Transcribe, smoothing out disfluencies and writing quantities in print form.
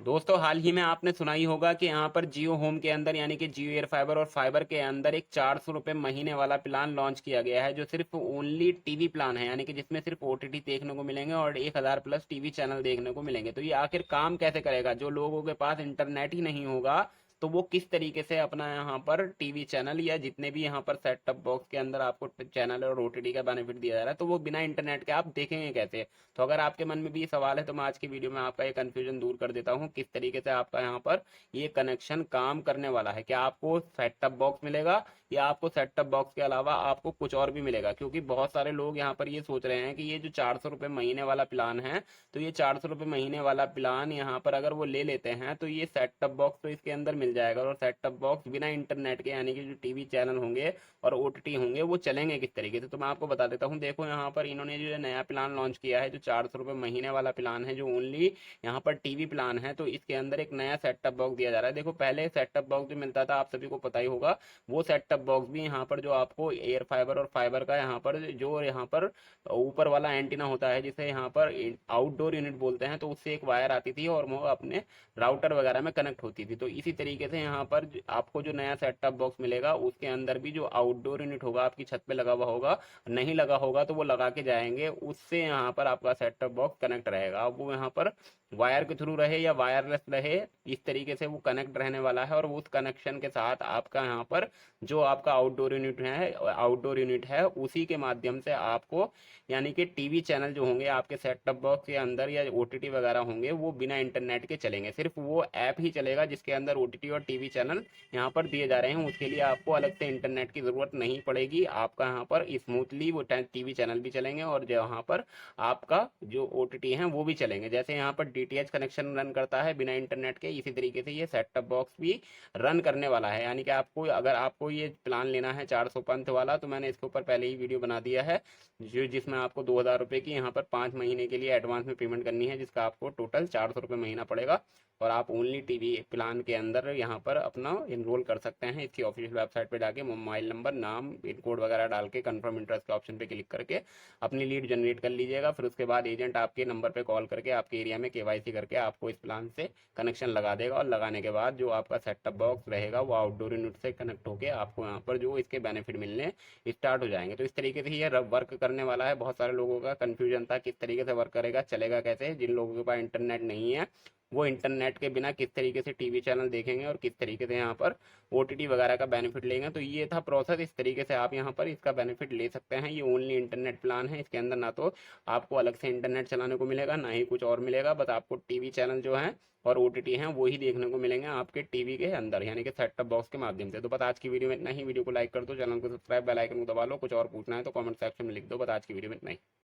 दोस्तों हाल ही में आपने सुना ही होगा कि यहाँ पर जियो होम के अंदर यानी कि जियो एयर फाइबर और फाइबर के अंदर एक 400 रुपये महीने वाला प्लान लॉन्च किया गया है, जो सिर्फ ओनली टीवी प्लान है, यानी कि जिसमें सिर्फ ओटीटी देखने को मिलेंगे और 1000 प्लस टीवी चैनल देखने को मिलेंगे। तो ये आखिर काम कैसे करेगा? जो लोगों के पास इंटरनेट ही नहीं होगा तो वो किस तरीके से अपना यहाँ पर टीवी चैनल या जितने भी यहाँ पर सेट टॉप बॉक्स के अंदर आपको चैनल और ओटीटी का बेनिफिट दिया जा रहा है, तो वो बिना इंटरनेट के आप देखेंगे कैसे? तो अगर आपके मन में भी ये सवाल है तो मैं आज की वीडियो में आपका ये कंफ्यूजन दूर कर देता हूँ किस तरीके से आपका यहाँ पर ये कनेक्शन काम करने वाला है। क्या आपको सेट टॉप बॉक्स मिलेगा या आपको सेट टॉप बॉक्स के अलावा आपको कुछ और भी मिलेगा? क्योंकि बहुत सारे लोग यहाँ पर ये सोच रहे हैं कि ये जो 400 रुपये महीने वाला प्लान है, तो ये 400 रुपये महीने वाला प्लान यहाँ पर अगर वो ले लेते हैं तो ये सेट टॉप बॉक्स तो इसके अंदर मिल जाएगा, और सेट टॉप बॉक्स बिना इंटरनेट के यानी कि जो टीवी चैनल होंगे और ओटीटी होंगे वो चलेंगे किस तरीके से? तो मैं आपको बता देता हूँ। देखो यहाँ पर इन्होंने जो नया प्लान लॉन्च किया है, जो 400 रुपये महीने वाला प्लान है, जो ओनली यहाँ पर टीवी प्लान है, तो इसके अंदर एक नया सेट टॉप बॉक्स दिया जा रहा है। देखो पहले सेट टॉप बॉक्स जो मिलता था आप सभी को पता ही होगा, वो सेट टॉप बॉक्स भी यहाँ पर जो आपको एयर फाइबर और फाइबर का यहाँ पर जो यहाँ पर ऊपर वाला एंटीना होता है, जिसे यहाँ पर आउटडोर यूनिट बोलते हैं, तो उससे एक वायर आती थी और वो अपने राउटर वगैरह में कनेक्ट होती थी। तो इसी तरीके से यहाँ पर आपको जो नया सेट टॉप बॉक्स मिलेगा उसके अंदर भी जो आउटडोर यूनिट होगा आपकी छत पे लगा हुआ होगा, नहीं लगा होगा तो वो लगा के जाएंगे, उससे यहाँ पर आपका सेट टॉप बॉक्स कनेक्ट रहेगा। अब वो यहाँ पर वायर के थ्रू रहे या वायरलेस रहे, इस तरीके से वो कनेक्ट रहने वाला है। और उस कनेक्शन के साथ आपका यहाँ पर जो आपका आउटडोर यूनिट है उसी के माध्यम से आपको यानी कि टीवी चैनल जो होंगे आपके सेट टॉप बॉक्स के अंदर या ओटीटी वगैरह होंगे वो बिना इंटरनेट के चलेंगे। सिर्फ वो ऐप ही चलेगा जिसके अंदर ओटीटी और टीवी चैनल यहाँ पर दिए जा रहे हैं। उसके लिए आपको अलग से इंटरनेट की ज़रूरत नहीं पड़ेगी। आपका यहाँ पर स्मूथली वो टीवी चैनल भी चलेंगे और जो यहाँ पर आपका जो ओटीटी है वो भी चलेंगे। जैसे यहाँ पर डीटीएच कनेक्शन रन करता है बिना इंटरनेट के, इसी तरीके से ये सेट टॉप बॉक्स भी रन करने वाला है। यानी कि आपको अगर आपको ये प्लान लेना है 400 पंथ वाला, तो मैंने इसके ऊपर पहले ही वीडियो बना दिया है, जो जिसमें आपको 2000 रुपये की यहाँ पर 5 महीने के लिए एडवांस में पेमेंट करनी है, जिसका आपको टोटल 400 रुपये महीना पड़ेगा। और आप ओनली टीवी प्लान के अंदर यहाँ पर अपना इनरोल कर सकते हैं। इसकी ऑफिशियल वेबसाइट पे जाके मोबाइल नंबर, नाम, पिन कोड वगैरह डाल के कंफर्म इंटरेस्ट के ऑप्शन पे क्लिक करके अपनी लीड जनरेट कर लीजिएगा। फिर उसके बाद एजेंट आपके नंबर पे कॉल करके आपके एरिया में केवाईसी करके आपको इस प्लान से कनेक्शन लगा देगा। और लगाने के बाद जो आपका सेटअप बॉक्स रहेगा वो आउटडोर यूनिट से कनेक्ट होकर आपको यहाँ पर जो इसके बेनिफिट मिलने स्टार्ट हो जाएंगे। तो इस तरीके से ये वर्क करने वाला है। बहुत सारे लोगों का कन्फ्यूजन था किस तरीके से वर्क करेगा, चलेगा कैसे। जिन लोगों के पास इंटरनेट नहीं है वो इंटरनेट के बिना किस तरीके से टीवी चैनल देखेंगे और किस तरीके से यहाँ पर ओटीटी वगैरह का बेनिफिट लेंगे। तो ये था प्रोसेस, इस तरीके से आप यहाँ पर इसका बेनिफिट ले सकते हैं। ये ओनली इंटरनेट प्लान है, इसके अंदर ना तो आपको अलग से इंटरनेट चलाने को मिलेगा ना ही कुछ और मिलेगा, बस आपको टीवी चैनल जो है और ओटीटी हैं वो ही देखने को मिलेंगे आपके टीवी के अंदर, यानी कि सेट टॉप बॉक्स के माध्यम से। तो बस आज की वीडियो में इतना ही। वीडियो को लाइक कर दो, चैनल को सब्सक्राइब, बेल आइकन को दबा लो। कुछ और पूछना है तो कमेंट सेक्शन में लिख दो। बस आज की वीडियो में इतना ही।